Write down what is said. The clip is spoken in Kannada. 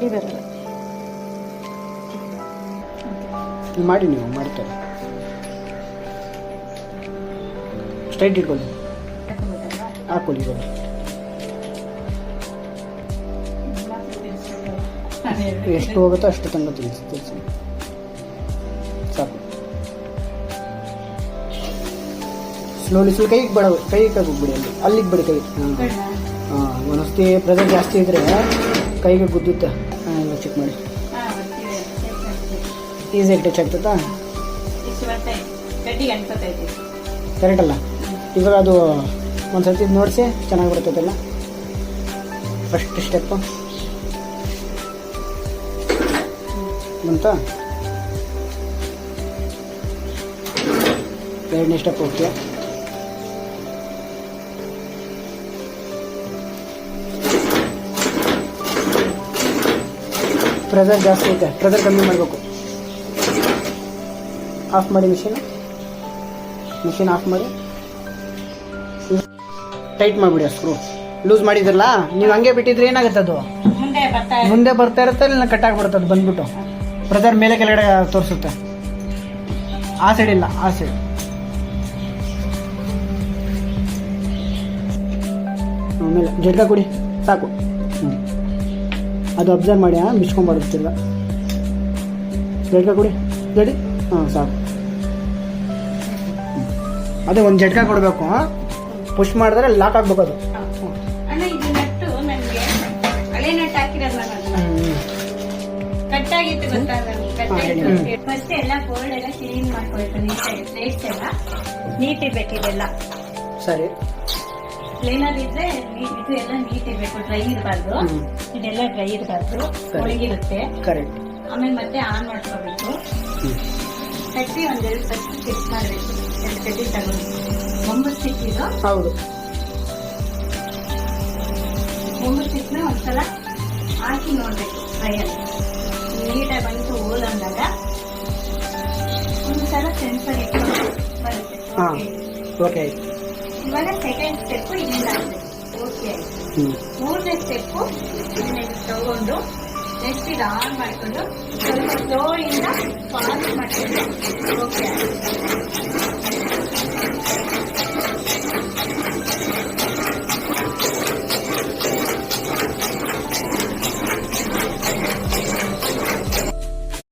ಕಡ್ಡಿ ಬರಲ್ಲ. ಮಾಡಿ ನೀವು ಮಾಡ್ತಾರೆ ಸ್ಟ್ರೈಟ್ ಇಟ್ಕೊಳ್ಳಿ, ಹಾಕೊಳ್ಳಿ ಇವಾಗ. ಎಷ್ಟು ಹೋಗುತ್ತೋ ಅಷ್ಟು ತನಕ ತಿಳಿಸಿ ಸಾಕು. ಸ್ಲೋಲಿ ಕೈಗೆ ಬೇಡ, ಕೈಗೆ ಹೋಗ್ಬಿಡಿ, ಅಲ್ಲಿಗೆ ಬಿಡಿ ಕೈ. ಹಾಂ ಒಂದೊಂದ್ಸತಿ ಪ್ರೆಷರ್ ಜಾಸ್ತಿ ಇದ್ರೆ ಕೈಗೆ ಗುದ್ದುತ್ತೆ. ಎಲ್ಲ ಚೆಕ್ ಮಾಡಿ. ಈಸಿಯಾಗಿ ಟಚ್ ಆಗ್ತದಾ? ಕರೆಕ್ಟ್ ಅಲ್ಲ? ಇವಾಗ ಅದು ಒಂದ್ಸತಿ ನೋಡಿಸಿ ಚೆನ್ನಾಗಿ ಬರ್ತದಲ್ಲ. ಫಸ್ಟ್ ಸ್ಟೆಪ್ ಅಂತ, ಎರಡನೇ ಸ್ಟೆಪ್ ಹೋಗ್ತೀಯ. ಪ್ರೆಷರ್ ಜಾಸ್ತಿ ಐತೆ, ಪ್ರೆಷರ್ ಕಮ್ಮಿ ಮಾಡಬೇಕು. ಆಫ್ ಮಾಡಿ ಮಿಷಿನ್ ಆಫ್ ಮಾಡಿ ಟೈಟ್ ಮಾಡಿಬಿಡಿ. ಸ್ಕ್ರೂ ಲೂಸ್ ಮಾಡಿದ್ರಲ್ಲ ನೀವು, ಹಂಗೆ ಬಿಟ್ಟಿದ್ರೆ ಏನಾಗುತ್ತೆ, ಅದು ಮುಂದೆ ಬರ್ತಾ ಇರುತ್ತೆ, ಇಲ್ಲ ಕಟ್ ಆಗಿಬಿಡುತ್ತೆ. ಬಂದ್ಬಿಟ್ಟು ಪ್ರೆಷರ್ ಮೇಲೆ ಕೆಳಗಡೆ ತೋರಿಸುತ್ತೆ. ಆ ಸೈಡ್ ಇಲ್ಲ, ಆ ಸೈಡ್. ಆಮೇಲೆ ಜಡ್ಕ ಕೊಡಿ ಸಾಕು. ಅದು ಅಬ್ಸರ್ವ್ ಮಾಡಿ, ಮಿಚ್ಕೊಂಡ್ಬಾರ್ದಿಲ್ಲ. ಜಡ್ಕ ಕೊಡಿ, ಜಡಿ. ಹಾಂ ಸಾಕು. ಅದೇ ಒಂದು ಜಡ್ಕ ಕೊಡಬೇಕು. ಪುಷ್ ಮಾಡಿದ್ರೆ ಲಾಕ್ ಆಗ್ಬೇಕು ಅದು. ಫಸ್ಟ್ ಎಲ್ಲ ಬೋರ್ಡ್ ಎಲ್ಲ ಕ್ಲೀನ್ ಮಾಡ್ಕೊಳ್ತು, ನೀಟಾಗಿ ಪ್ಲೇಟ್ಸ್ ಎಲ್ಲ ನೀಟ್ ಇರ್ಬೇಕಿದೆಲ್ಲ. ಸರಿ, ಕ್ಲೀನರ್ ಇದ್ರೆ ಇದು ಎಲ್ಲ ನೀಟ್ ಇರ್ಬೇಕು, ಡ್ರೈ ಇರಬಾರ್ದು. ಇದೆಲ್ಲ ಡ್ರೈ ಇರಬಾರ್ದು, ಒಣಗಿರುತ್ತೆ. ಕರೆಕ್ಟ್. ಆಮೇಲೆ ಮತ್ತೆ ಆನ್ ಮಾಡ್ಕೋಬೇಕು. ಕಟ್ಟಿ ಒಂದೆರಡು ಫಸ್ಟ್ ಫಿಕ್ಸ್ ಮಾಡಬೇಕು. 2 ಕಡ್ಡಿ ತಗೊಂಡು 9 ಸಿಕ್ಕಿದ್ದು. ಹೌದು, 9 ಸಿಕ್ನ ಒಂದ್ಸಲ ಹಾಕಿ ನೋಡ್ಬೇಕು. ಫ್ರೈಯಲ್ಲಿ ನೀಟಾಗಿ ಬಂತು ಹೋಲ್ ಅಂದಾಗ ಒಂದ್ಸಲ ಸೆನ್ಸರ್ ಇಟ್ಕೊಂಡು ಬರುತ್ತೆ. ಓಕೆ. ಇವಾಗ ಸೆಕೆಂಡ್ ಸ್ಟೆಪ್ ಇಲ್ಲಿಂದ ಆಗ್ಬೇಕು. ಓಕೆ ಆಯ್ತು. 3ನೇ ಸ್ಟೆಪ್ ಇದನ್ನ ತಗೊಂಡು ನೆಕ್ಸ್ಟ್ ಇದು ಆನ್ ಮಾಡಿಕೊಂಡು ಸ್ವಲ್ಪ ಸ್ಲೋ ಇಂದ ಫಾಸ್ಟ್ ಮಾಡ್ಕೊಂಡು ಓಕೆ ಆಯ್ತು.